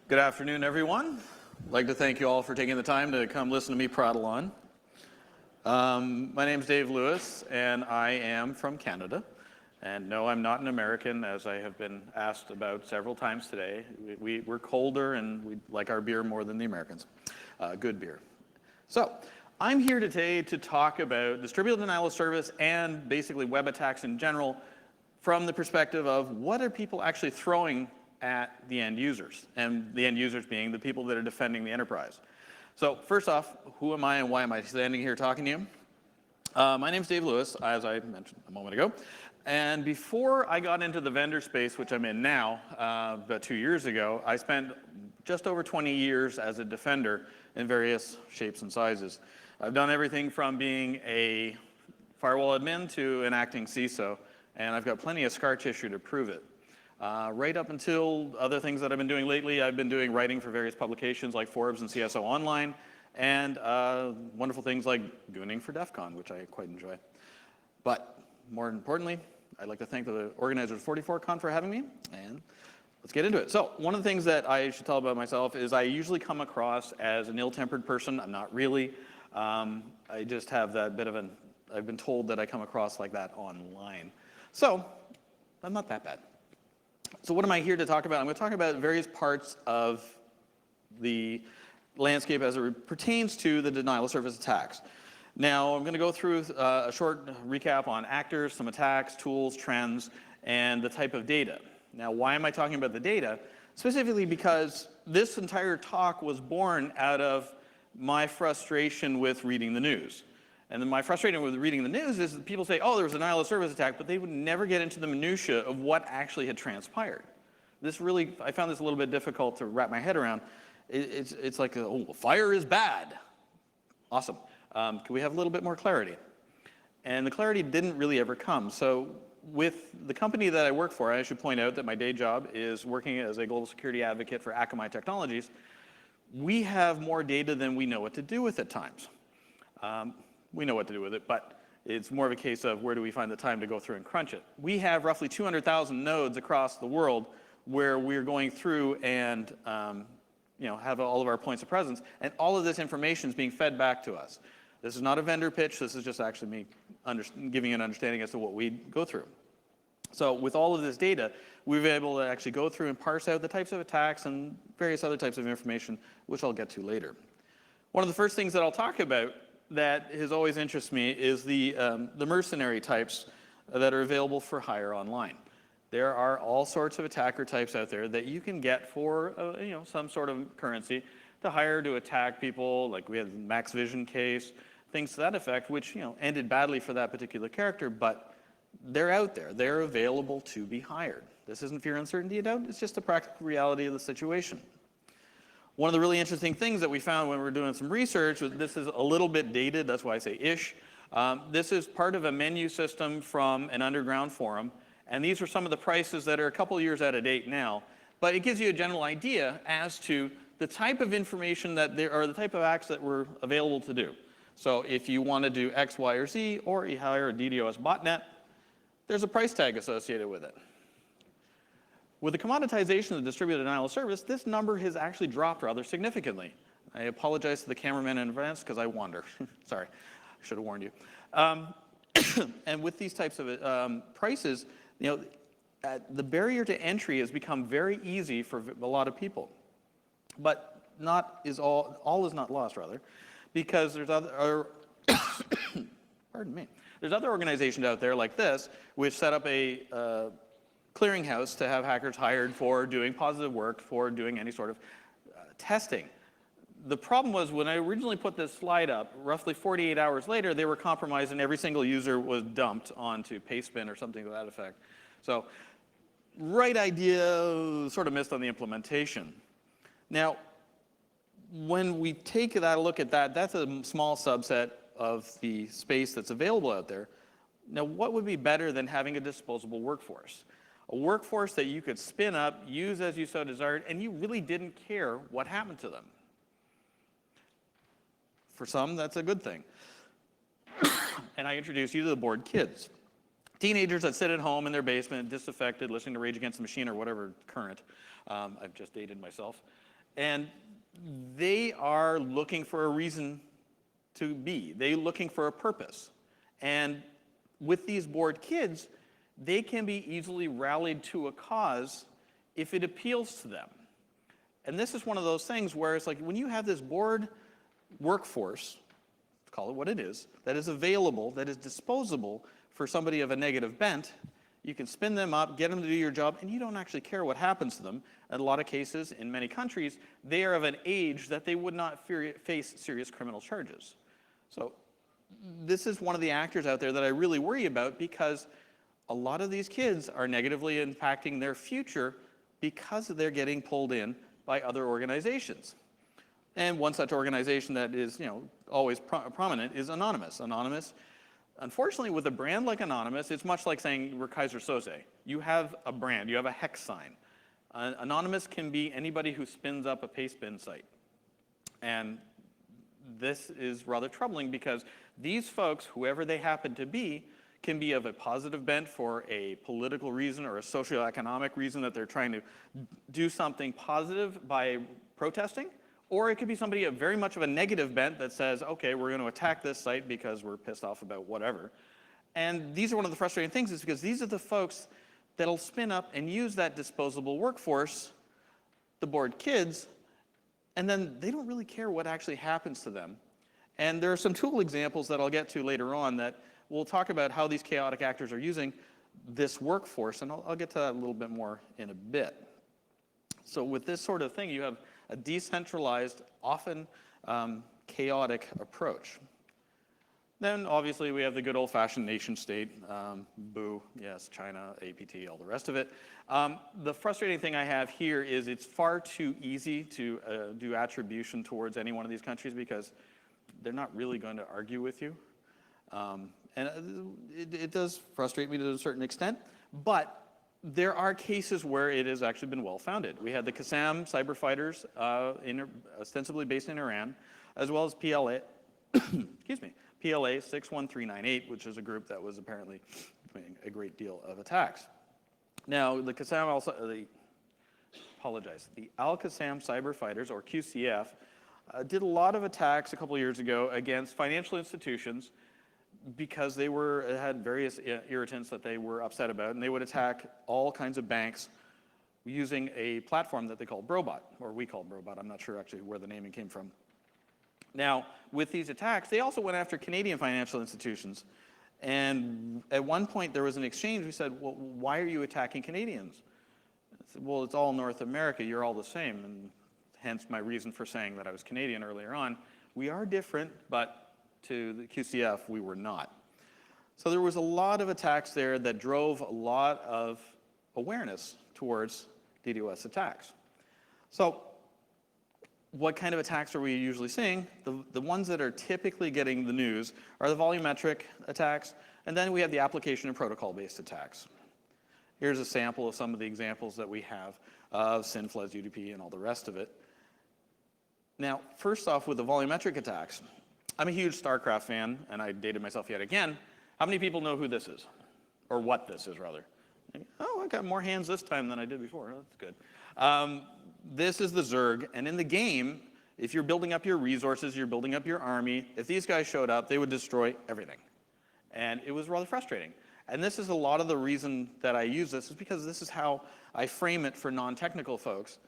Good afternoon, everyone. I'd like to thank you all for taking the time to come listen to me prattle on. My name's Dave Lewis, and I am from Canada. And no, I'm not an American, as I have been asked about several times today. We're colder, and we like our beer more than the Americans. Good beer. So, I'm here today to talk about distributed denial of service and basically web attacks in general from the perspective of what are people actually throwing at the end users, and the end users being the people that are defending the enterprise. So first off, who am I and why am I standing here talking to you? My name's Dave Lewis, as I mentioned a moment ago. And before I got into the vendor space, which I'm in now, about 2 years ago, I spent just over 20 years as a defender in various shapes and sizes. I've done everything from being a firewall admin to an acting CISO, and I've got plenty of scar tissue to prove it. Right up until other things that I've been doing lately, I've been doing writing for various publications like Forbes and CSO Online, and wonderful things like gooning for DEF CON, which I quite enjoy. But more importantly, I'd like to thank the organizers of 44Con for having me, and let's get into it. So one of the things that I should tell about myself is I usually come across as an ill-tempered person. I'm not really. I just have that bit of an, I've been told that I come across like that online. So I'm not that bad. So what am I here to talk about? I'm going to talk about various parts of the landscape as it pertains to the denial of service attacks. Now, I'm going to go through a short recap on actors, some attacks, tools, trends, and the type of data. Now, why am I talking about the data? Specifically because this entire talk was born out of my frustration with reading the news. And then my frustration with reading the news is that people say, oh, there was a denial of service attack, but they would never get into the minutia of what actually had transpired. This really, I found this a little bit difficult to wrap my head around. It's like, oh, fire is bad. Awesome. Can we have a little bit more clarity? And the clarity didn't really ever come. So with the company that I work for, I should point out that my day job is working as a global security advocate for Akamai Technologies. We have more data than we know what to do with at times. We know what to do with it, but it's more of a case of where do we find the time to go through and crunch it. We have roughly 200,000 nodes across the world where we're going through and have all of our points of presence, and all of this information is being fed back to us. This is not a vendor pitch. This is just actually me giving an understanding as to what we go through. So with all of this data, we've been able to actually go through and parse out the types of attacks and various other types of information, which I'll get to later. One of the first things that I'll talk about that has always interested me is the mercenary types that are available for hire online. There are all sorts of attacker types out there that you can get for some sort of currency to hire to attack people. Like we had the Max Vision case, things to that effect, which ended badly for that particular character, but they're out there. They're available to be hired. This isn't fear, uncertainty, and doubt. It's just the practical reality of the situation. One of the really interesting things that we found when we were doing some research was this is a little bit dated, that's why I say ish. This is part of a menu system from an underground forum, and these are some of the prices that are a couple years out of date now, but it gives you a general idea as to the type of information that there are, the type of acts that were available to do. So if you want to do X, Y, or Z, or you hire a DDoS botnet, there's a price tag associated with it. With the commoditization of the distributed denial of service, this number has actually dropped rather significantly. I apologize to the cameraman in advance because I wander. Sorry, I should have warned you. And with these types of prices, the barrier to entry has become very easy for a lot of people. But all is not lost, rather, because there's other, pardon me, there's other organizations out there like this which set up a clearinghouse to have hackers hired for doing positive work, for doing any sort of testing. The problem was when I originally put this slide up, roughly 48 hours later, they were compromised and every single user was dumped onto Pastebin or something to that effect. So, right idea, sort of missed on the implementation. Now, when we take that look at that, that's a small subset of the space that's available out there. Now, what would be better than having a disposable workforce? A workforce that you could spin up, use as you so desired, and you really didn't care what happened to them. For some, that's a good thing. And I introduce you to the bored kids. Teenagers that sit at home in their basement, disaffected, listening to Rage Against the Machine or whatever current. I've just dated myself. And they are looking for a reason to be. They're looking for a purpose. And with these bored kids, they can be easily rallied to a cause if it appeals to them. And this is one of those things where it's like when you have this bored workforce, call it what it is, that is available, that is disposable for somebody of a negative bent, you can spin them up, get them to do your job, and you don't actually care what happens to them. In a lot of cases, in many countries, they are of an age that they would not face serious criminal charges. So this is one of the actors out there that I really worry about because a lot of these kids are negatively impacting their future because they're getting pulled in by other organizations. And one such organization that is, always prominent is Anonymous. Anonymous, unfortunately, with a brand like Anonymous, it's much like saying we're Kaiser Soze. You have a brand, you have a hex sign. Anonymous can be anybody who spins up a pastebin site. And this is rather troubling because these folks, whoever they happen to be, can be of a positive bent for a political reason or a socioeconomic reason that they're trying to do something positive by protesting. Or it could be somebody of very much of a negative bent that says, okay, we're going to attack this site because we're pissed off about whatever. And these are one of the frustrating things is because these are the folks that'll spin up and use that disposable workforce, the bored kids, and then they don't really care what actually happens to them. And there are some tool examples that I'll get to later on that we'll talk about how these chaotic actors are using this workforce, and I'll get to that a little bit more in a bit. So with this sort of thing, you have a decentralized, often chaotic approach. Then, obviously, we have the good old-fashioned nation-state, boo, yes, China, APT, all the rest of it. The frustrating thing I have here is it's far too easy to do attribution towards any one of these countries because they're not really going to argue with you. And it does frustrate me to a certain extent, but there are cases where it has actually been well-founded. We had the Qassam cyber fighters, ostensibly based in Iran, as well as PLA, excuse me, PLA 61398, which is a group that was apparently doing a great deal of attacks. Now, the Qassam also, the Al-Qassam cyber fighters, or QCF, did a lot of attacks a couple of years ago against financial institutions because they had various irritants that they were upset about, and they would attack all kinds of banks using a platform that they call Brobot, or we call Brobot. I'm not sure actually where the naming came from. Now, with these attacks, they also went after Canadian financial institutions. And at one point, there was an exchange. We said, well, why are you attacking Canadians? I said, well, it's all North America. You're all the same. And hence my reason for saying that I was Canadian earlier on. We are different, but to the QCF, we were not. So there was a lot of attacks there that drove a lot of awareness towards DDoS attacks. So what kind of attacks are we usually seeing? The ones that are typically getting the news are the volumetric attacks, and then we have the application and protocol-based attacks. Here's a sample of some of the examples that we have of SYNFLES, UDP, and all the rest of it. Now, first off, with the volumetric attacks, I'm a huge StarCraft fan, and I dated myself yet again. How many people know who this is? Or what this is, rather? Oh, I got more hands this time than I did before. Oh, that's good. This is the Zerg, and in the game, if you're building up your resources, you're building up your army, if these guys showed up, they would destroy everything. And it was rather frustrating. And this is a lot of the reason that I use this is because this is how I frame it for non-technical folks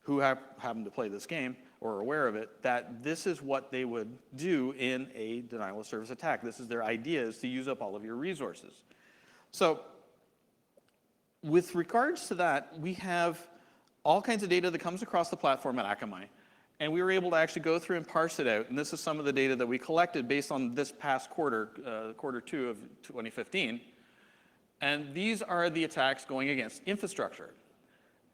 who happen to play this game or are aware of it, that this is what they would do in a denial of service attack. This is their idea, is to use up all of your resources. So with regards to that, we have all kinds of data that comes across the platform at Akamai, and we were able to actually go through and parse it out. And this is some of the data that we collected based on this past quarter, quarter 2 of 2015. And these are the attacks going against infrastructure.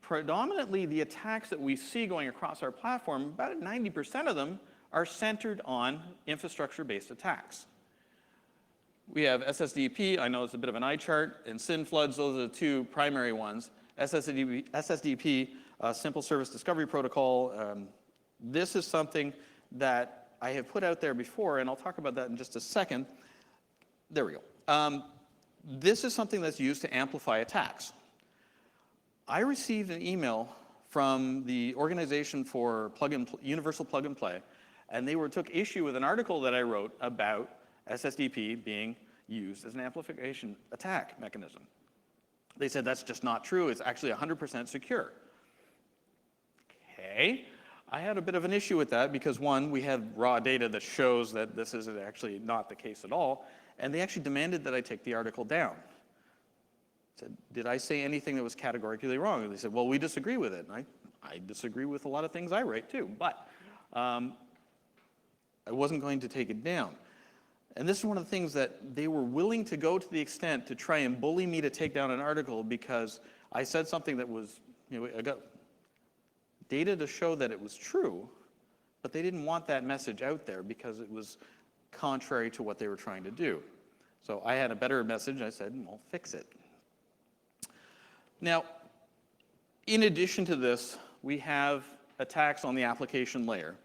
Predominantly, the attacks that we see going across our platform, about 90% of them are centered on infrastructure-based attacks. We have SSDP, I know it's a bit of an eye chart, and SYNFLES, those are the two primary ones. SSDP, Simple Service Discovery Protocol. This is something that I have put out there before, and I'll talk about that in just a second. There we go. This is something that's used to amplify attacks. I received an email from the Organization for Universal Plug and Play, and they took issue with an article that I wrote about SSDP being used as an amplification attack mechanism. They said that's just not true. It's actually 100% secure. Okay. I had a bit of an issue with that because, one, we had raw data that shows that this is actually not the case at all, and they actually demanded that I take the article down. I said, did I say anything that was categorically wrong? And they said, well, we disagree with it. And I disagree with a lot of things I write too, but I wasn't going to take it down. And this is one of the things that they were willing to go to the extent to try and bully me to take down an article because I said something that was, I got data to show that it was true, but they didn't want that message out there because it was contrary to what they were trying to do. So I had a better message. I said, well, fix it. Now, in addition to this, we have attacks on the application layer.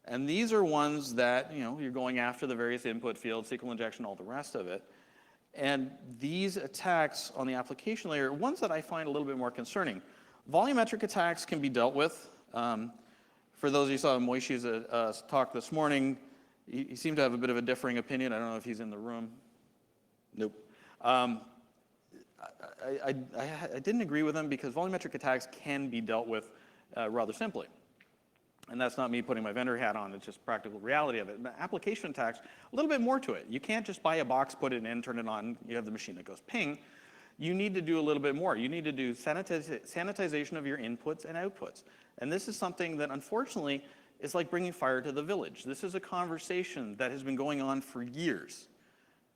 And these are ones that, you're going after the various input fields, SQL injection, all the rest of it. And these attacks on the application layer are ones that I find a little bit more concerning. Volumetric attacks can be dealt with. For those of you who saw Moishi's talk this morning, he seemed to have a bit of a differing opinion. I don't know if he's in the room. Nope. I didn't agree with him because volumetric attacks can be dealt with rather simply. And that's not me putting my vendor hat on, it's just practical reality of it. But application attacks, a little bit more to it. You can't just buy a box, put it in, turn it on, you have the machine that goes ping. You need to do a little bit more. You need to do sanitization of your inputs and outputs. And this is something that, unfortunately, is like bringing fire to the village. This is a conversation that has been going on for years.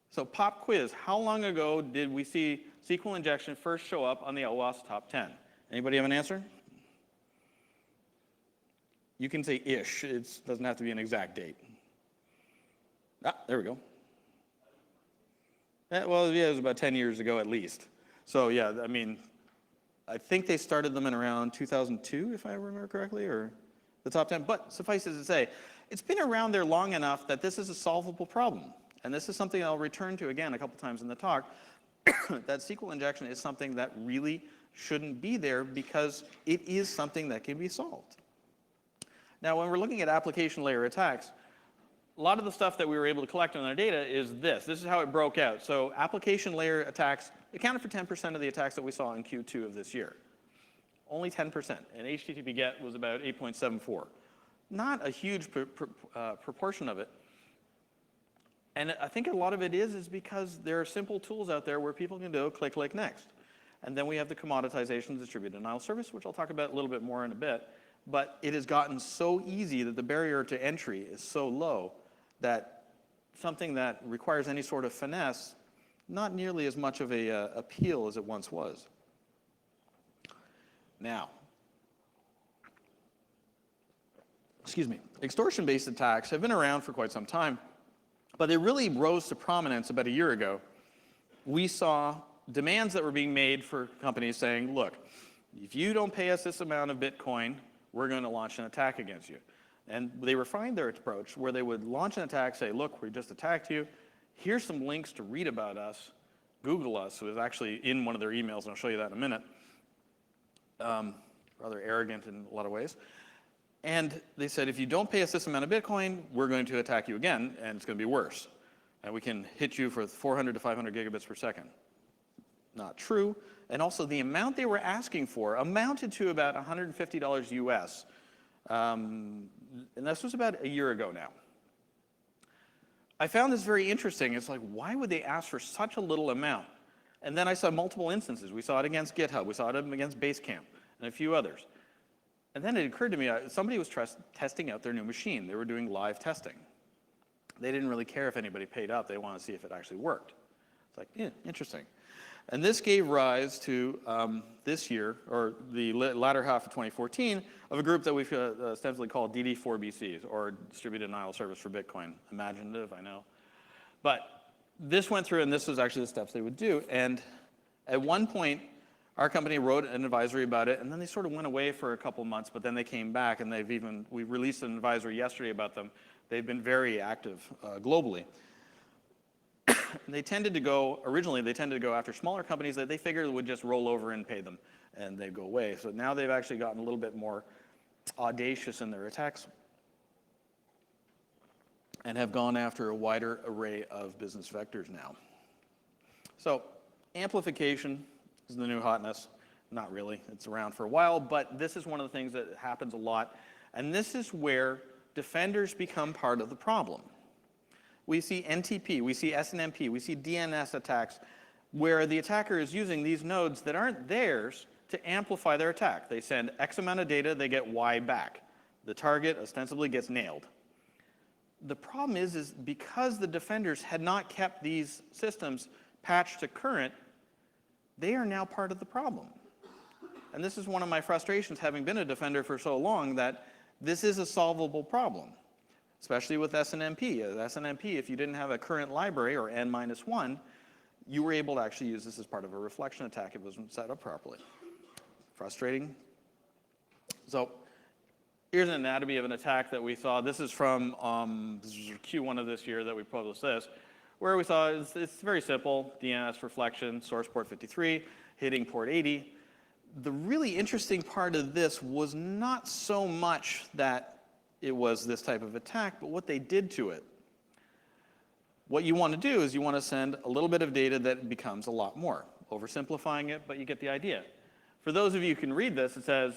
So pop quiz, how long ago did we see SQL injection first show up on the OWASP top 10? Anybody have an answer? You can say ish. It doesn't have to be an exact date. Ah, there we go. Well, yeah, it was about 10 years ago at least. So yeah, I mean, I think they started them in around 2002, if I remember correctly, or the top 10. But suffice it to say, it's been around there long enough that this is a solvable problem. And this is something I'll return to again a couple times in the talk, that SQL injection is something that really shouldn't be there because it is something that can be solved. Now, when we're looking at application layer attacks, a lot of the stuff that we were able to collect on our data is this. This is how it broke out. So application layer attacks accounted for 10% of the attacks that we saw in Q2 of this year. Only 10%. And HTTP GET was about 8.74. Not a huge proportion of it. And I think a lot of it is because there are simple tools out there where people can do click, click, next. And then we have the commoditization distributed denial service, which I'll talk about a little bit more in a bit. But it has gotten so easy that the barrier to entry is so low that something that requires any sort of finesse, not nearly as much of a appeal as it once was. Now, excuse me, extortion-based attacks have been around for quite some time, but they really rose to prominence about a year ago. We saw demands that were being made for companies saying, look, if you don't pay us this amount of Bitcoin, we're going to launch an attack against you. And they refined their approach where they would launch an attack, say, look, we just attacked you. Here's some links to read about us. Google us. It was actually in one of their emails, and I'll show you that in a minute. Rather arrogant in a lot of ways. And they said, if you don't pay us this amount of Bitcoin, we're going to attack you again, and it's going to be worse. And we can hit you for 400 to 500 gigabits per second. Not true. And also, the amount they were asking for amounted to about $150 US. And this was about a year ago now. I found this very interesting. It's like, why would they ask for such a little amount? And then I saw multiple instances. We saw it against GitHub. We saw it against Basecamp and a few others. And then it occurred to me, somebody was testing out their new machine. They were doing live testing. They didn't really care if anybody paid up. They wanted to see if it actually worked. It's like, yeah, interesting. And this gave rise to this year, or the latter half of 2014, of a group that we've ostensibly called DD4BCs, or Distributed Denial Service for Bitcoin. Imaginative, I know. But this went through, and this was actually the steps they would do. And at one point, our company wrote an advisory about it, and then they sort of went away for a couple months, but then they came back, and we released an advisory yesterday about them. They've been very active globally. Originally, they tended to go after smaller companies that they figured would just roll over and pay them. and they'd go away. So now they've actually gotten a little bit more audacious in their attacks and have gone after a wider array of business vectors now. So amplification is the new hotness. Not really, it's around for a while, but this is one of the things that happens a lot. And this is where defenders become part of the problem. We see NTP, we see SNMP, we see DNS attacks, where the attacker is using these nodes that aren't theirs to amplify their attack. They send X amount of data, they get Y back. The target ostensibly gets nailed. The problem is because the defenders had not kept these systems patched to current, they are now part of the problem. And this is one of my frustrations, having been a defender for so long, that this is a solvable problem, especially with SNMP. SNMP, if you didn't have a current library, or N-1, you were able to actually use this as part of a reflection attack if it wasn't set up properly. Frustrating. So here's an anatomy of an attack that we saw. This is from Q1 of this year that we published this, where we saw it's very simple, DNS reflection, source port 53, hitting port 80. The really interesting part of this was not so much that it was this type of attack, but what they did to it. What you want to do is you want to send a little bit of data that becomes a lot more. Oversimplifying it, but you get the idea. For those of you who can read this, it says,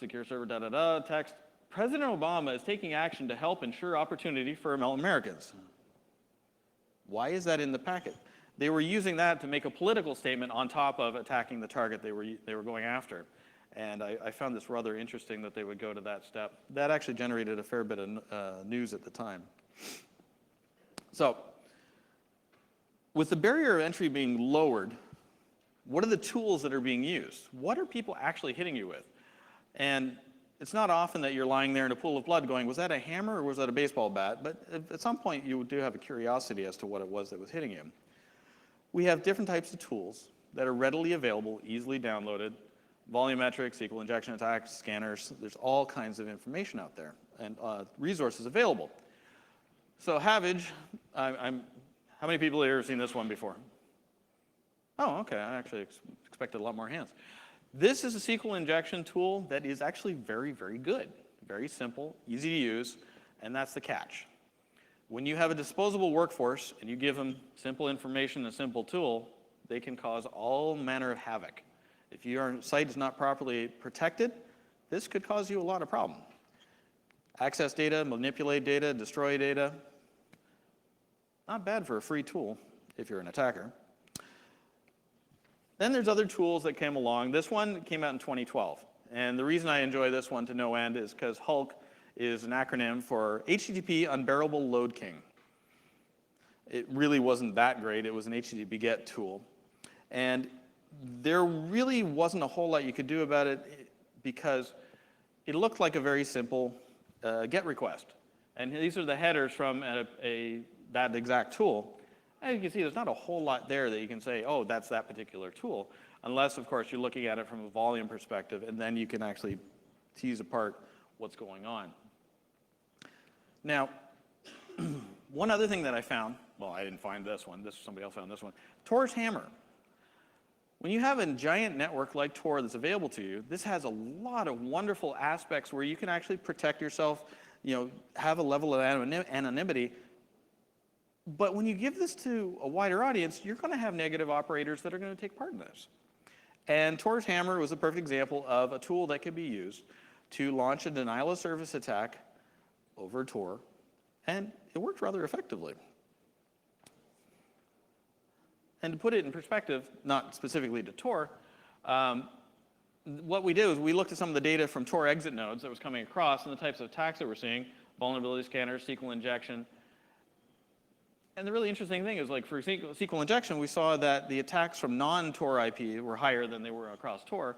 secure server, text, President Obama is taking action to help ensure opportunity for Americans. Why is that in the packet? They were using that to make a political statement on top of attacking the target they were going after. And I found this rather interesting that they would go to that step. That actually generated a fair bit of news at the time. So with the barrier of entry being lowered, what are the tools that are being used? What are people actually hitting you with? And it's not often that you're lying there in a pool of blood going, was that a hammer or was that a baseball bat? But at some point you do have a curiosity as to what it was that was hitting you. We have different types of tools that are readily available, easily downloaded. Volumetric, Sql Injection Attacks, scanners. There's all kinds of information out there and resources available. So Havage, how many people here have seen this one before? Oh, okay, I actually expected a lot more hands. This is a Sql injection tool that is actually very, very good. Very simple, easy to use, and that's the catch. When you have a disposable workforce and you give them simple information, a simple tool, they can cause all manner of havoc. If your site is not properly protected, this could cause you a lot of problem. Access data, manipulate data, destroy data. Not bad for a free tool if you're an attacker. Then there's other tools that came along. This one came out in 2012. And the reason I enjoy this one to no end is because Hulk is an acronym for HTTP Unbearable Load King. It really wasn't that great. It was an HTTP GET tool. And there really wasn't a whole lot you could do about it because it looked like a very simple GET request. And these are the headers from that exact tool. As you can see, there's not a whole lot there that you can say, oh, that's that particular tool, unless, of course, you're looking at it from a volume perspective, and then you can actually tease apart what's going on. Now, one other thing that I found, well, I didn't find this one. Somebody else found this one. Taurus Hammer. When you have a giant network like Tor that's available to you, this has a lot of wonderful aspects where you can actually protect yourself, have a level of anonymity. But when you give this to a wider audience, you're going to have negative operators that are going to take part in this. And Taurus Hammer was a perfect example of a tool that could be used to launch a denial of service attack over Tor, and it worked rather effectively. And to put it in perspective, not specifically to Tor, what we did was we looked at some of the data from Tor exit nodes that was coming across and the types of attacks that we're seeing, vulnerability scanners, SQL injection. And the really interesting thing is, like for SQL injection, we saw that the attacks from non-Tor IP were higher than they were across Tor.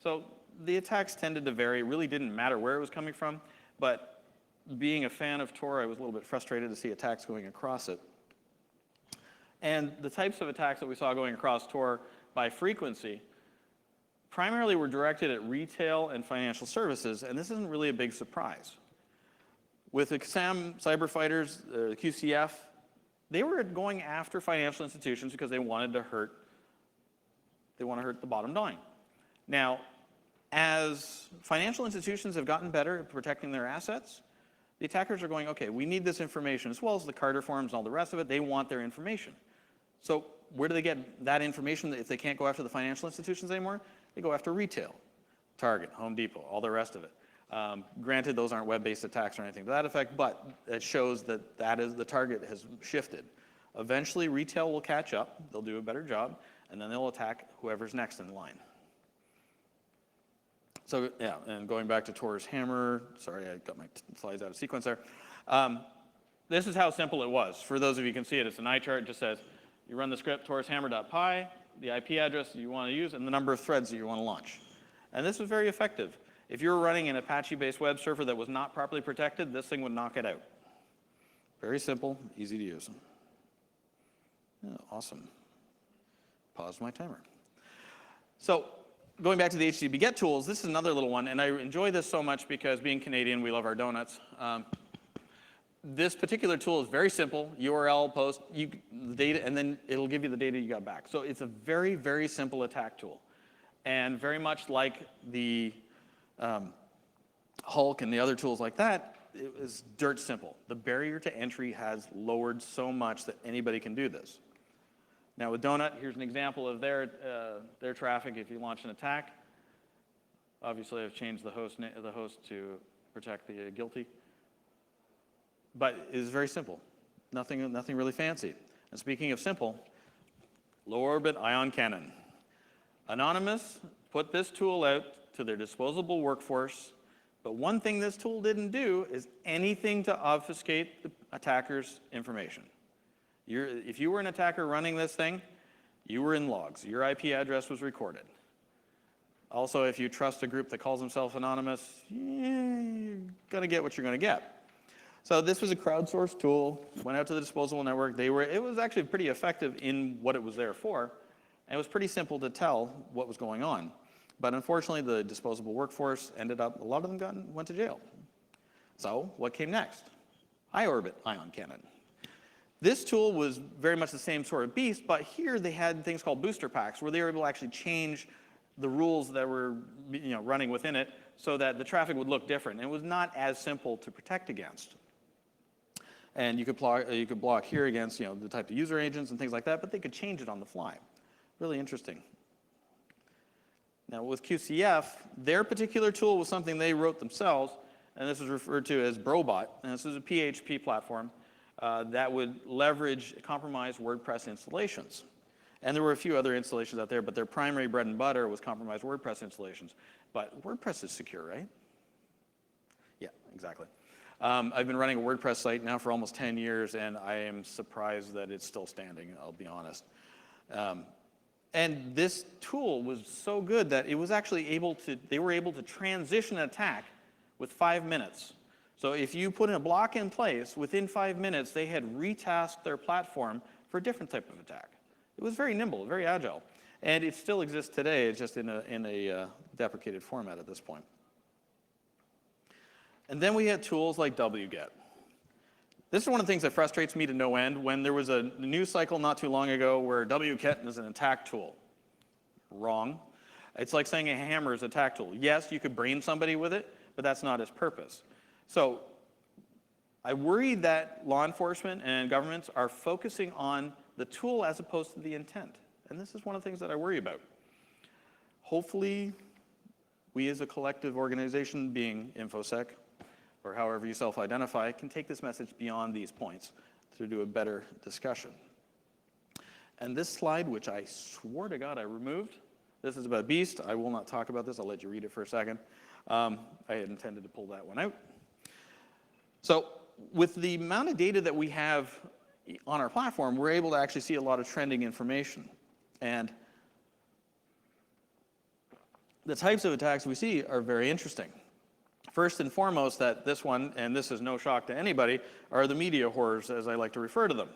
So the attacks tended to vary. It really didn't matter where it was coming from. But being a fan of Tor, I was a little bit frustrated to see attacks going across it. And the types of attacks that we saw going across Tor by frequency primarily were directed at retail and financial services, and this isn't really a big surprise. With the XAM cyber fighters, the QCF, they were going after financial institutions because they wanted to hurt the bottom line. Now, as financial institutions have gotten better at protecting their assets, the attackers are going, okay, we need this information, as well as the Carter forms and all the rest of it. They want their information. So where do they get that information if they can't go after the financial institutions anymore? They go after retail, Target, Home Depot, all the rest of it. Granted, those aren't web-based attacks or anything to that effect, but it shows that the target has shifted. Eventually, retail will catch up. They'll do a better job, and then they'll attack whoever's next in line. So yeah, and going back to Taurus Hammer, sorry, I got my slides out of sequence there. This is how simple it was. For those of you who can see it, it's an eye chart. It just says, you run the script taurushammer.py, the IP address you want to use, and the number of threads that you want to launch. And this was very effective. If you were running an Apache-based web server that was not properly protected, this thing would knock it out. Very simple, easy to use. Yeah, awesome. Pause my timer. So going back to the HTTP GET tools, this is another little one, and I enjoy this so much because being Canadian, we love our donuts. This particular tool is very simple, URL, post, the data, and then it'll give you the data you got back. So it's a very, very simple attack tool. And very much like the Hulk and the other tools like that, it is dirt simple. The barrier to entry has lowered so much that anybody can do this. Now with Donut, here's an example of their traffic if you launch an attack. Obviously, I've changed the host to protect the guilty. But it is very simple. Nothing really fancy. And speaking of simple, low orbit ion cannon. Anonymous put this tool out to their disposable workforce, but one thing this tool didn't do is anything to obfuscate the attacker's information. If you were an attacker running this thing, you were in logs. Your IP address was recorded. Also, if you trust a group that calls themselves anonymous, you're going to get what you're going to get. So this was a crowdsourced tool, went out to the disposable network. It was actually pretty effective in what it was there for, and it was pretty simple to tell what was going on. But unfortunately, the disposable workforce ended up, a lot of them went to jail. So what came next? High orbit ion cannon. This tool was very much the same sort of beast, but here they had things called booster packs where they were able to actually change the rules that were running within it so that the traffic would look different. And it was not as simple to protect against. And you could block here against the type of user agents and things like that, but they could change it on the fly. Really interesting. Now with QCF, their particular tool was something they wrote themselves, and this was referred to as Brobot. And this is a PHP platform that would leverage compromised WordPress installations. And there were a few other installations out there, but their primary bread and butter was compromised WordPress installations. But WordPress is secure, right? Yeah, exactly. I've been running a WordPress site now for almost 10 years, and I am surprised that it's still standing, I'll be honest. And this tool was so good that it was actually they were able to transition an attack with 5 minutes. So if you put in a block in place, within 5 minutes, they had retasked their platform for a different type of attack. It was very nimble, very agile. And it still exists today, it's just in a deprecated format at this point. And then we had tools like wget. This is one of the things that frustrates me to no end. When there was a news cycle not too long ago where wget is an attack tool. Wrong. It's like saying a hammer is an attack tool. Yes, you could brain somebody with it, but that's not its purpose. So I worry that law enforcement and governments are focusing on the tool as opposed to the intent. And this is one of the things that I worry about. Hopefully, we as a collective organization, being InfoSec, or however you self-identify, can take this message beyond these points to do a better discussion. And this slide, which I swore to God I removed, this is about Beast. I will not talk about this. I'll let you read it for a second. I had intended to pull that one out. So with the amount of data that we have on our platform, we're able to actually see a lot of trending information. And the types of attacks we see are very interesting. First and foremost, that this one, and this is no shock to anybody, are the media horrors, as I like to refer to them.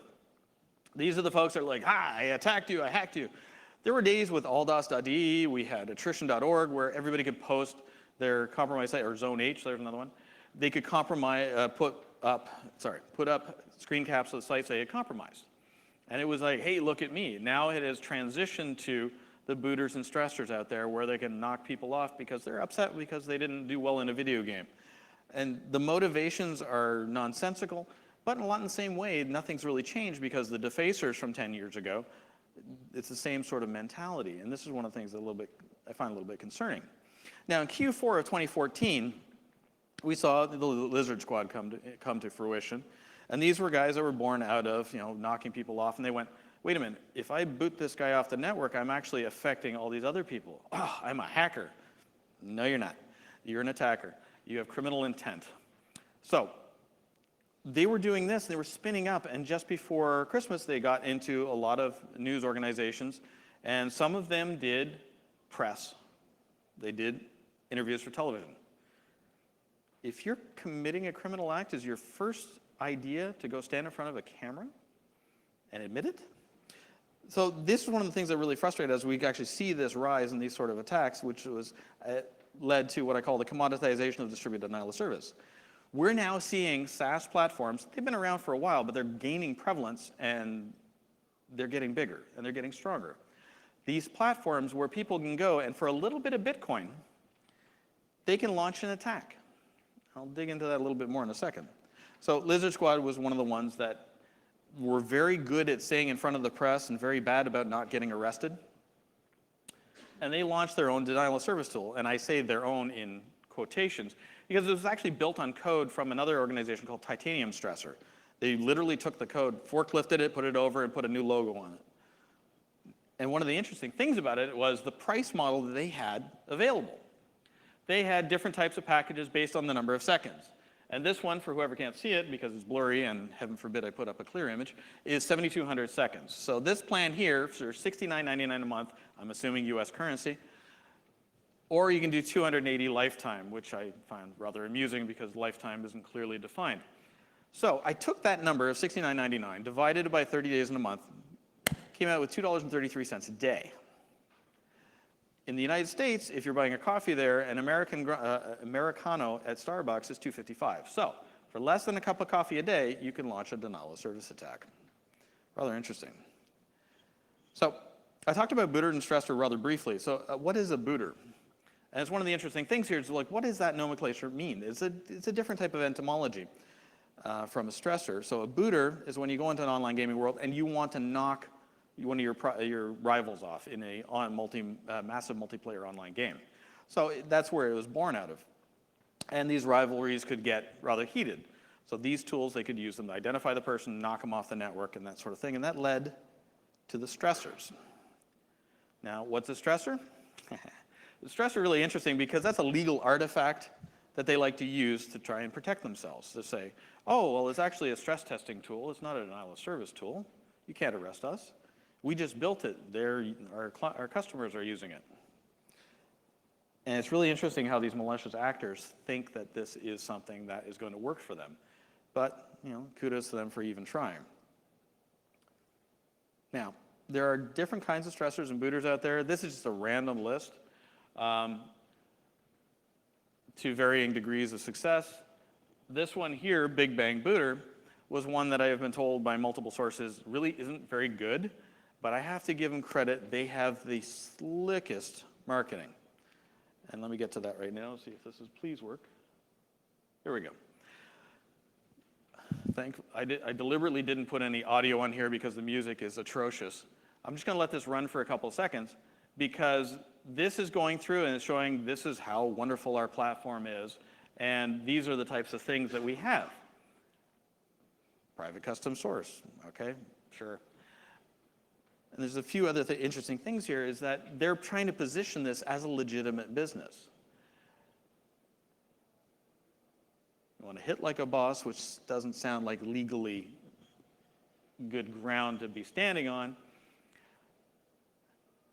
These are the folks that are like, I attacked you, I hacked you. There were days with alldos.de, we had attrition.org, where everybody could post their compromised site, or Zone H, there's another one. They could put up screen caps of the sites they had compromised. And it was like, hey, look at me. Now it has transitioned to the booters and stressors out there where they can knock people off because they're upset because they didn't do well in a video game. And the motivations are nonsensical, but in a lot in the same way, nothing's really changed because the defacers from 10 years ago, it's the same sort of mentality. And this is one of the things that I find a little bit concerning. Now, in Q4 of 2014, we saw the Lizard Squad come to fruition. And these were guys that were born out of, knocking people off. And they went, wait a minute, if I boot this guy off the network, I'm actually affecting all these other people. Oh, I'm a hacker. No, you're not. You're an attacker. You have criminal intent. So they were doing this, they were spinning up, and just before Christmas, they got into a lot of news organizations, and some of them did press. They did interviews for television. If you're committing a criminal act, is your first idea to go stand in front of a camera and admit it? So this is one of the things that really frustrated us. We actually see this rise in these sort of attacks, which was led to what I call the commoditization of distributed denial of service. We're now seeing SaaS platforms, they've been around for a while, but they're gaining prevalence and they're getting bigger and they're getting stronger. These platforms where people can go and for a little bit of Bitcoin, they can launch an attack. I'll dig into that a little bit more in a second. So Lizard Squad was one of the ones that were very good at staying in front of the press and very bad about not getting arrested. And they launched their own denial of service tool, and I say their own in quotations, because it was actually built on code from another organization called Titanium Stressor. They literally took the code, forklifted it, put it over, and put a new logo on it. And one of the interesting things about it was the price model that they had available. They had different types of packages based on the number of seconds. And this one, for whoever can't see it, because it's blurry, and heaven forbid I put up a clear image, is 7,200 seconds. So this plan here, for $69.99 a month, I'm assuming US currency, or you can do 280 lifetime, which I find rather amusing because lifetime isn't clearly defined. So I took that number of $69.99, divided it by 30 days in a month, came out with $2.33 a day. In the United States, if you're buying a coffee there, an Americano at Starbucks is $2.55. So for less than a cup of coffee a day, you can launch a denial of service attack. Rather interesting. So I talked about booter and stressor rather briefly. So what is a booter? And it's one of the interesting things here is like, what does that nomenclature mean? It's a different type of etymology from a stressor. So a booter is when you go into an online gaming world and you want to knock one of your rivals off in a massive multiplayer online game. So that's where it was born out of. And these rivalries could get rather heated. So these tools, they could use them to identify the person, knock them off the network, and that sort of thing. And that led to the stressors. Now, what's a stressor? The stressor is really interesting because that's a legal artifact that they like to use to try and protect themselves. To say, oh, well, it's actually a stress testing tool. It's not a denial of service tool. You can't arrest us. We just built it. Our customers are using it. And it's really interesting how these malicious actors think that this is something that is going to work for them. But, kudos to them for even trying. Now, there are different kinds of stressors and booters out there. This is just a random list to varying degrees of success. This one here, Big Bang Booter, was one that I have been told by multiple sources really isn't very good. But I have to give them credit. They have the slickest marketing. And let me get to that right now, see if this is please work. Here we go. I deliberately didn't put any audio on here because the music is atrocious. I'm just going to let this run for a couple of seconds because this is going through and it's showing this is how wonderful our platform is. And these are the types of things that we have. Private custom source. Okay, sure. And there's a few other interesting things here is that they're trying to position this as a legitimate business. You want to hit like a boss, which doesn't sound like legally good ground to be standing on.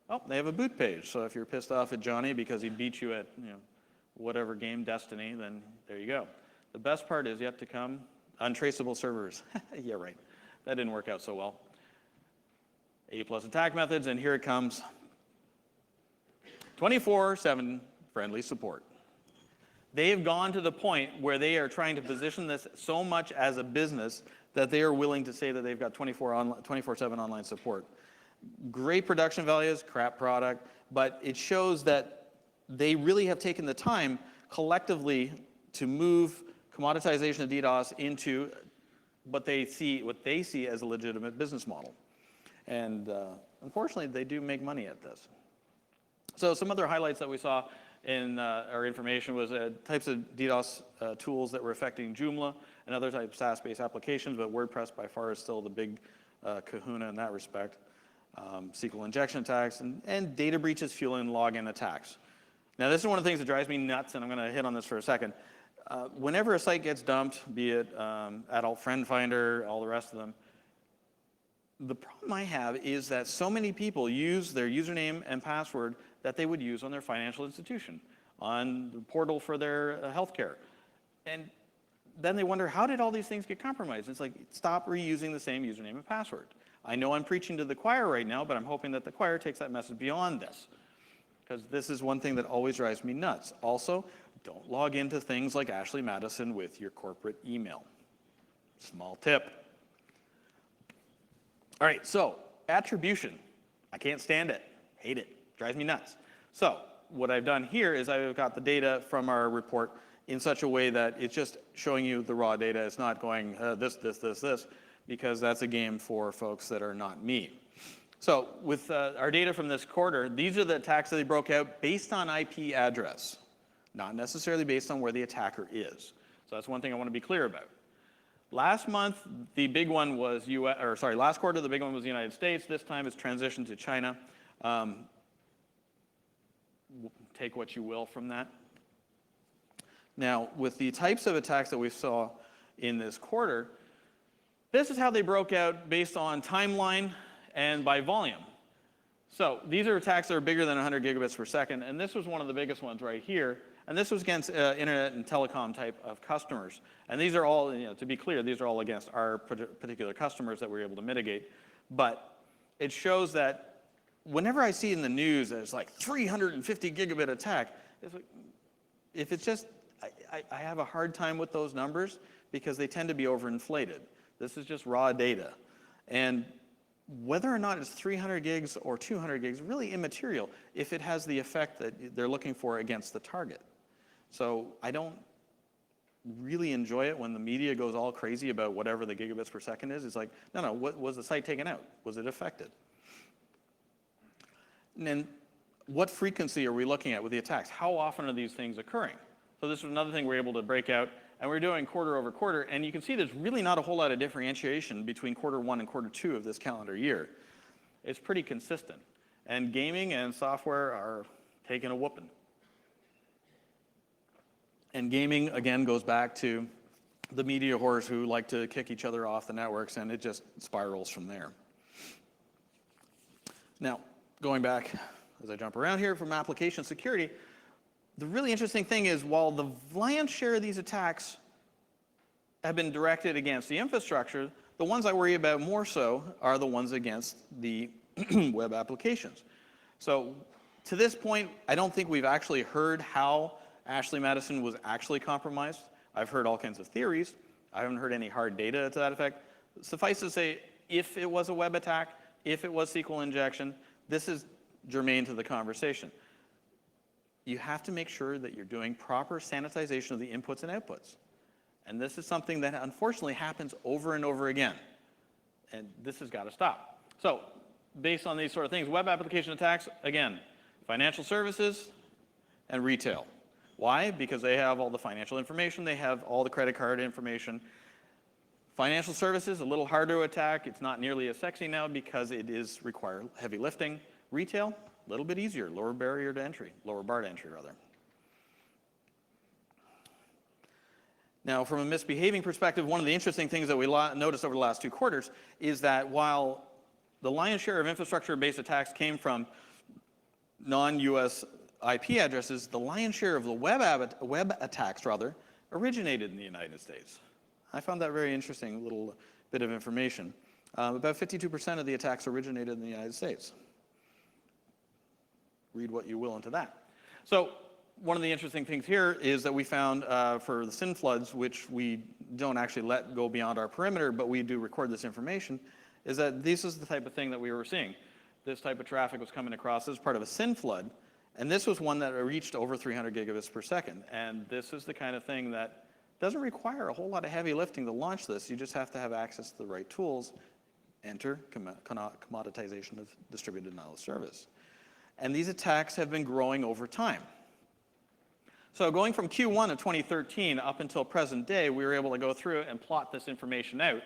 Oh, they have a boot page. So if you're pissed off at Johnny because he beat you at whatever game, Destiny, then there you go. The best part is yet to come, untraceable servers. Yeah, right. That didn't work out so well. A+ attack methods, and here it comes. 24/7 friendly support. They have gone to the point where they are trying to position this so much as a business that they are willing to say that they've got 24/7 online support. Great production values, crap product, but it shows that they really have taken the time collectively to move commoditization of DDoS into what they see as a legitimate business model. And unfortunately, they do make money at this. So some other highlights that we saw in our information was types of DDoS tools that were affecting Joomla and other types of SaaS-based applications, but WordPress by far is still the big kahuna in that respect. Sql Injection Attacks and data breaches fueling login attacks. Now, this is one of the things that drives me nuts, and I'm going to hit on this for a second. Whenever a site gets dumped, be it Adult Friend Finder, all the rest of them, the problem I have is that so many people use their username and password that they would use on their financial institution, on the portal for their healthcare. And then they wonder, how did all these things get compromised? It's like, stop reusing the same username and password. I know I'm preaching to the choir right now, but I'm hoping that the choir takes that message beyond this, because this is one thing that always drives me nuts. Also, don't log into things like Ashley Madison with your corporate email. Small tip. All right, so attribution. I can't stand it. Hate it. Drives me nuts. So what I've done here is I've got the data from our report in such a way that it's just showing you the raw data. It's not going this, because that's a game for folks that are not me. So with our data from this quarter, these are the attacks that they broke out based on IP address, not necessarily based on where the attacker is. So that's one thing I want to be clear about. Last month, the big one was last quarter, the big one was the United States. This time it's transitioned to China. Take what you will from that. Now, with the types of attacks that we saw in this quarter, this is how they broke out based on timeline and by volume. So these are attacks that are bigger than 100 gigabits per second, and this was one of the biggest ones right here. And this was against internet and telecom type of customers. And these are all, to be clear, these are all against our particular customers that we were able to mitigate. But it shows that whenever I see in the news that it's like 350 gigabit attack, it's like, if it's just, I have a hard time with those numbers because they tend to be overinflated. This is just raw data. And whether or not it's 300 gigs or 200 gigs, really immaterial if it has the effect that they're looking for against the target. So I don't really enjoy it when the media goes all crazy about whatever the gigabits per second is. It's like, no, what was the site taken out? Was it affected? And then what frequency are we looking at with the attacks? How often are these things occurring? So this was another thing we're able to break out. And we're doing quarter over quarter, and you can see there's really not a whole lot of differentiation between quarter one and quarter two of this calendar year. It's pretty consistent. And gaming and software are taking a whooping. And gaming, again, goes back to the media whores who like to kick each other off the networks, and it just spirals from there. Now, going back, as I jump around here from application security, the really interesting thing is while the lion's share of these attacks have been directed against the infrastructure, the ones I worry about more so are the ones against the web applications. So to this point, I don't think we've actually heard how Ashley Madison was actually compromised. I've heard all kinds of theories. I haven't heard any hard data to that effect. Suffice to say, if it was a web attack, if it was SQL injection, this is germane to the conversation. You have to make sure that you're doing proper sanitization of the inputs and outputs. And this is something that unfortunately happens over and over again. And this has got to stop. So based on these sort of things, web application attacks, again, financial services and retail. Why? Because they have all the financial information. They have all the credit card information. Financial services, a little harder to attack. It's not nearly as sexy now because it is require heavy lifting. Retail, a little bit easier, lower barrier to entry, lower bar to entry, rather. Now, from a misbehaving perspective, one of the interesting things that we noticed over the last 2 quarters is that while the lion's share of infrastructure-based attacks came from non-US IP addresses, the lion's share of the web attacks, originated in the United States. I found that very interesting little bit of information. About 52% of the attacks originated in the United States. Read what you will into that. So one of the interesting things here is that we found for the SYN floods, which we don't actually let go beyond our perimeter, but we do record this information, is that this is the type of thing that we were seeing. this type of traffic was coming across. This is part of a SYN flood. And this was one that reached over 300 gigabits per second. And this is the kind of thing that doesn't require a whole lot of heavy lifting to launch this. You just have to have access to the right tools. Enter commoditization of distributed denial of service. And these attacks have been growing over time. So going from Q1 of 2013 up until present day, we were able to go through and plot this information out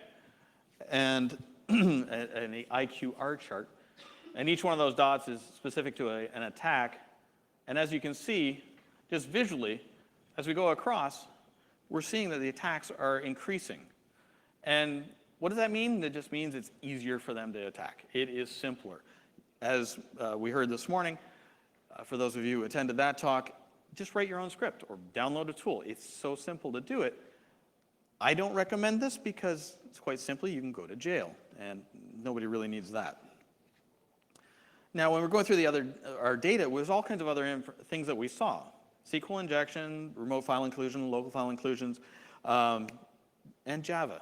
and in the IQR chart. And each one of those dots is specific to an attack. And as you can see, just visually, as we go across, we're seeing that the attacks are increasing. And what does that mean? It just means it's easier for them to attack. It is simpler. As we heard this morning, for those of you who attended that talk, just write your own script or download a tool. It's so simple to do it. I don't recommend this because it's quite simply you can go to jail, and nobody really needs that. Now, when we're going through our data, there's all kinds of other things that we saw. SQL injection, remote file inclusion, local file inclusions, and Java.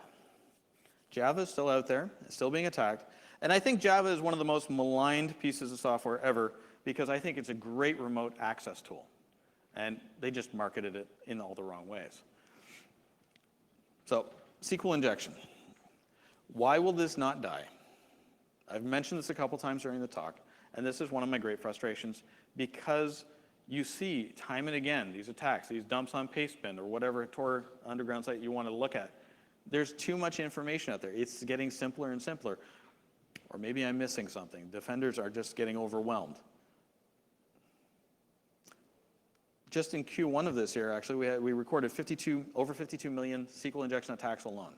Java is still out there. It's still being attacked. And I think Java is one of the most maligned pieces of software ever because I think it's a great remote access tool. And they just marketed it in all the wrong ways. So, SQL injection. Why will this not die? I've mentioned this a couple times during the talk, and this is one of my great frustrations because you see time and again these attacks, these dumps on pastebin or whatever Tor underground site you want to look at. There's too much information out there. It's getting simpler and simpler. Or maybe I'm missing something. Defenders are just getting overwhelmed. Just in Q1 of this year, actually, we recorded over 52 million SQL injection attacks alone.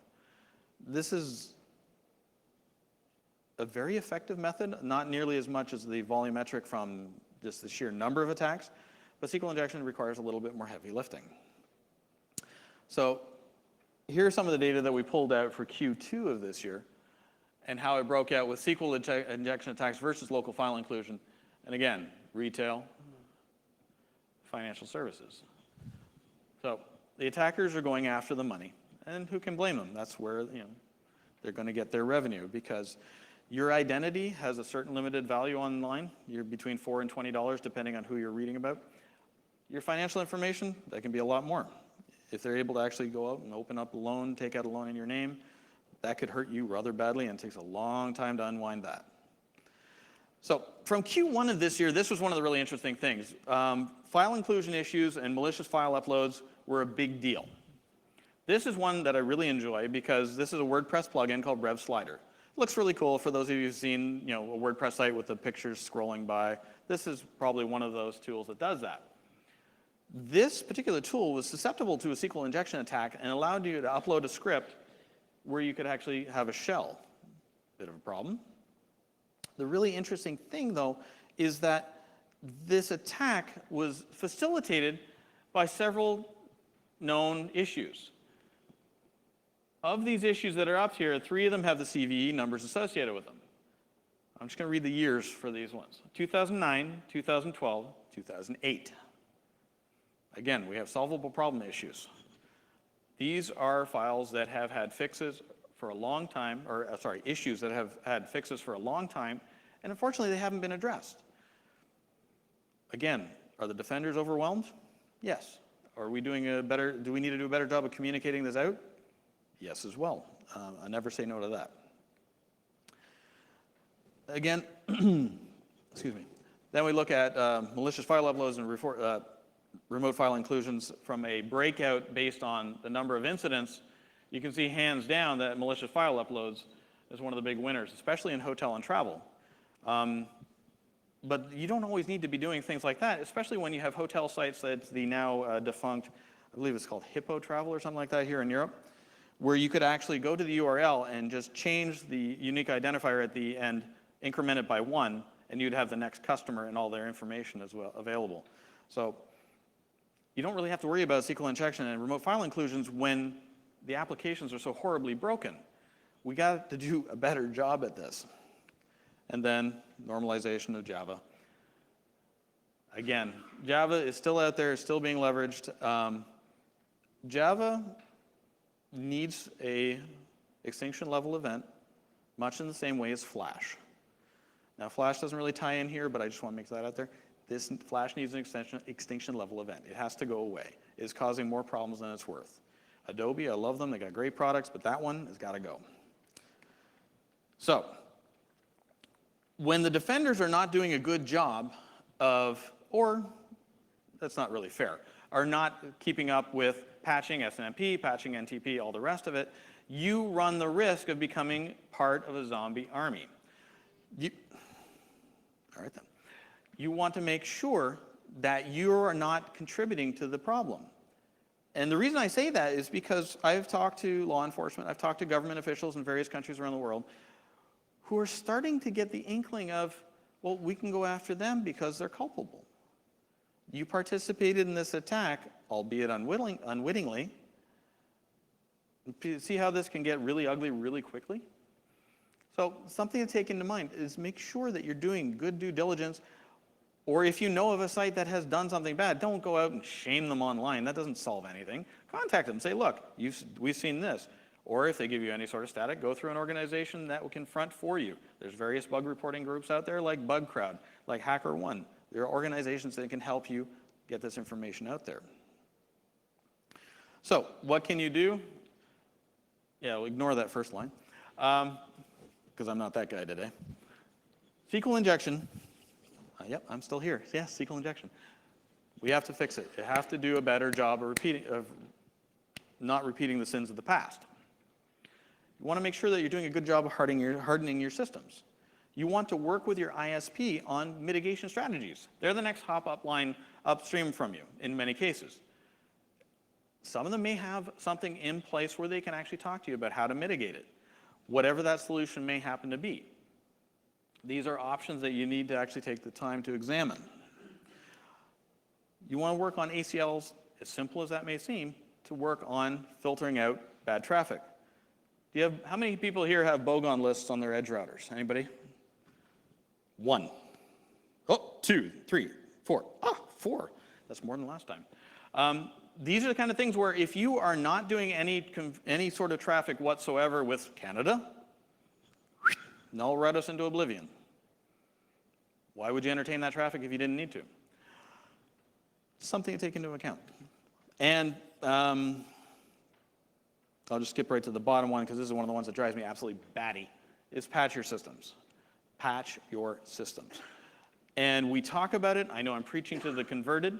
This is a very effective method, not nearly as much as the volumetric from just the sheer number of attacks, but SQL injection requires a little bit more heavy lifting. So here are some of the data that we pulled out for Q2 of this year and how it broke out with SQL injection attacks versus local file inclusion. And again, retail, financial services. So the attackers are going after the money, and who can blame them? That's where they're going to get their revenue because your identity has a certain limited value online. You're between $4 and $20 depending on who you're reading about. Your financial information, that can be a lot more. If they're able to actually go out and open up a loan, take out a loan in your name, that could hurt you rather badly, and it takes a long time to unwind that. So from Q1 of this year, this was one of the really interesting things. File inclusion issues and malicious file uploads were a big deal. This is one that I really enjoy because this is a WordPress plugin called Rev Slider. It looks really cool for those of you who've seen a WordPress site with the pictures scrolling by. This is probably one of those tools that does that. This particular tool was susceptible to a SQL injection attack and allowed you to upload a script where you could actually have a shell. Bit of a problem. The really interesting thing, though, is that this attack was facilitated by several known issues. Of these issues that are up here, 3 of them have the CVE numbers associated with them. I'm just going to read the years for these ones. 2009, 2012, 2008. Again, we have solvable problem issues. These are files that have had fixes for a long time, or issues that have had fixes for a long time, and unfortunately they haven't been addressed. Again, are the defenders overwhelmed? Yes. Do we need to do a better job of communicating this out? Yes as well. I never say no to that. Again, excuse me. Then we look at malicious file uploads and remote file inclusions from a breakout based on the number of incidents. You can see hands down that malicious file uploads is one of the big winners, especially in hotel and travel. But you don't always need to be doing things like that, especially when you have hotel sites that's the now defunct, I believe it's called Hippo Travel or something like that here in Europe, where you could actually go to the URL and just change the unique identifier at the end, increment it by 1, and you'd have the next customer and all their information as well available. So you don't really have to worry about SQL injection and remote file inclusions when the applications are so horribly broken. We got to do a better job at this. And then normalization of Java. Again, Java is still out there, still being leveraged. Java needs a extinction level event much in the same way as Flash. Now, Flash doesn't really tie in here, but I just want to make that out there. This Flash needs an extinction level event. It has to go away. It's causing more problems than it's worth. Adobe, I love them. They got great products, but that one has got to go. So, when the defenders are not doing a good job of, or that's not really fair, are not keeping up with patching SNMP, patching NTP, all the rest of it, you run the risk of becoming part of a zombie army. All right then. You want to make sure that you are not contributing to the problem. And the reason I say that is because I've talked to law enforcement, I've talked to government officials in various countries around the world who are starting to get the inkling of, well, we can go after them because they're culpable. You participated in this attack, albeit unwittingly. See how this can get really ugly really quickly? So something to take into mind is make sure that you're doing good due diligence, or if you know of a site that has done something bad, don't go out and shame them online. That doesn't solve anything. Contact them. Say, look, we've seen this. Or if they give you any sort of static, go through an organization that will confront for you. There's various bug reporting groups out there like BugCrowd, like HackerOne. There are organizations that can help you get this information out there. So what can you do? Yeah, we'll ignore that first line, because I'm not that guy today. Sql injection. Yep, I'm still here. Yes, Sql injection. We have to fix it. You have to do a better job of not repeating the sins of the past. You want to make sure that you're doing a good job of hardening your systems. You want to work with your ISP on mitigation strategies. They're the next hop-up line upstream from you in many cases. Some of them may have something in place where they can actually talk to you about how to mitigate it, whatever that solution may happen to be. These are options that you need to actually take the time to examine. You want to work on ACLs, as simple as that may seem, to work on filtering out bad traffic. How many people here have bogon lists on their edge routers? Anybody? 1. Oh, 2, 3, 4. Oh, 4. That's more than last time. These are the kind of things where if you are not doing any sort of traffic whatsoever with Canada, null route us into oblivion. Why would you entertain that traffic if you didn't need to? Something to take into account. And I'll just skip right to the bottom one because this is one of the ones that drives me absolutely batty, is patch your systems. Patch your systems. And we talk about it. I know I'm preaching to the converted,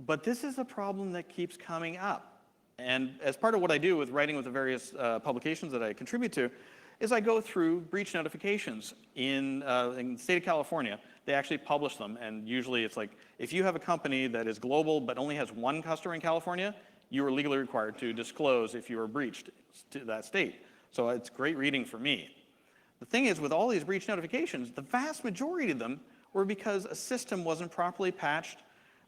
but this is a problem that keeps coming up. And as part of what I do with writing with the various publications that I contribute to, is I go through breach notifications. In the state of California, they actually publish them, and usually it's like, if you have a company that is global but only has one customer in California, you are legally required to disclose if you were breached to that state. So it's great reading for me. The thing is, with all these breach notifications, the vast majority of them were because a system wasn't properly patched,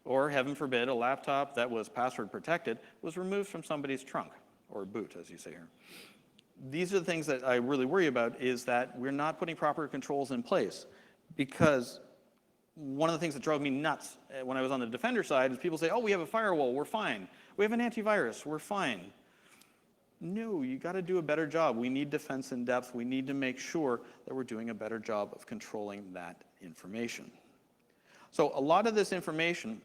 or heaven forbid, a laptop that was password protected was removed from somebody's trunk, or boot, as you say here. These are the things that I really worry about, is that we're not putting proper controls in place. Because one of the things that drove me nuts when I was on the defender side is people say, oh, we have a firewall, we're fine. We have an antivirus, we're fine. No, you got to do a better job. We need defense in depth. We need to make sure that we're doing a better job of controlling that information. So a lot of this information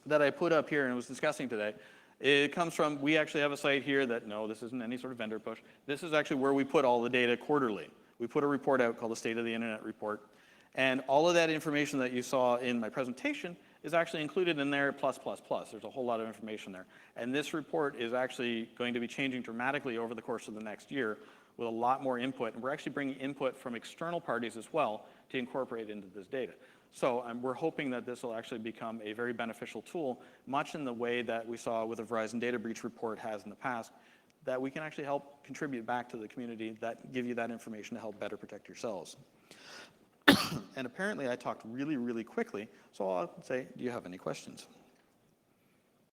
that I put up here and was discussing today, it comes from, we actually have a site here that, no, this isn't any sort of vendor push. This is actually where we put all the data quarterly. We put a report out called the State of the Internet Report. And all of that information that you saw in my presentation is actually included in there, plus. There's a whole lot of information there. And this report is actually going to be changing dramatically over the course of the next year with a lot more input. And we're actually bringing input from external parties as well to incorporate into this data. So we're hoping that this will actually become a very beneficial tool, much in the way that we saw with the Verizon data breach report has in the past, that we can actually help contribute back to the community, that give you that information to help better protect yourselves. And apparently I talked really, really quickly, so I'll say, do you have any questions?